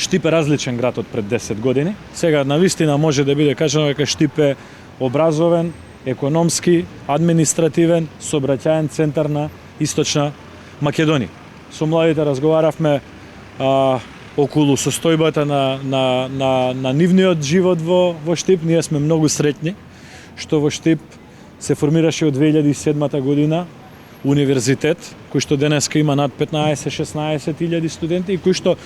Штип е различен град од пред 10 години. Сега навистина може да биде кажано дека Штип е образовен, економски, административен, сообраќаен центар на Источна Македонија. Со младите разговаравме околу состојбата на нивниот живот во Штип. Ние сме многу среќни што во Штип се формираше од 2007 година универзитет, кој што денеска има над 15-16 илјади студенти и кој што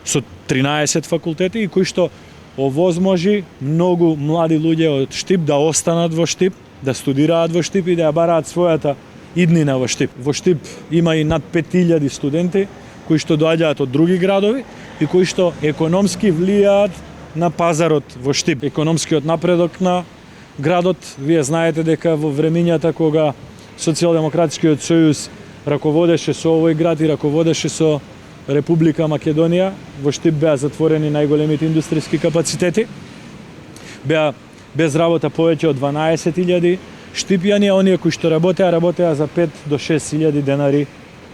со 13 факултети и кој што овозможи многу млади луѓе од Штип да останат во Штип, да студираат во Штип и да ја бараат својата иднина во Штип. Во Штип има и над 5000 студенти кои што доаѓаат од други градови и кои што економски влијаат на пазарот во Штип. Економскиот напредок на градот, вие знаете дека во времињата кога Социјалдемократскиот сојуз раководеше со овој град и раководеше со Република Македонија, во Штип беа затворени најголемите индустријски капацитети. Беа без работа повеќе од 12.000 штипјани, а оние кои што работеа за 5 до 6.000 денари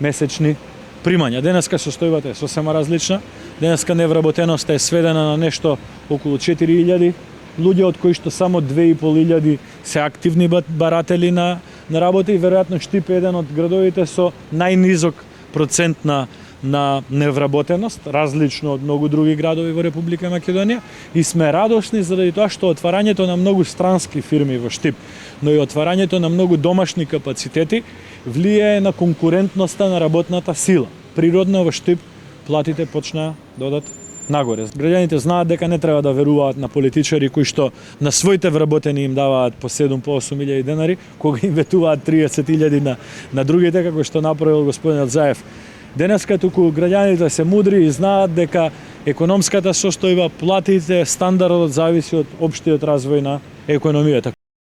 месечни примања. Денеска состојбата е сосема различна. Денеска невработеноста е сведена на нешто околу 4.000 луѓе, од кои што само 2.500 се активни баратели на работа и веројатно Штип е еден од градовите со најнизок процент на невработеност, различно од многу други градови во Република Македонија, и сме радосни заради тоа што отварањето на многу странски фирми во Штип, но и отварањето на многу домашни капацитети влијае на конкурентноста на работната сила. Природно во Штип платите почна да одат нагоре. Граѓаните знаат дека не треба да веруваат на политичари кои што на своите вработени им даваат по 7 по 8.000 денари, кога им ветуваат 30.000 на другите, како што направил господинот Заев. Денеска туку граѓаните се мудри и знаат дека економската состојба, платите, стандардот зависи од општиот развој на економијата.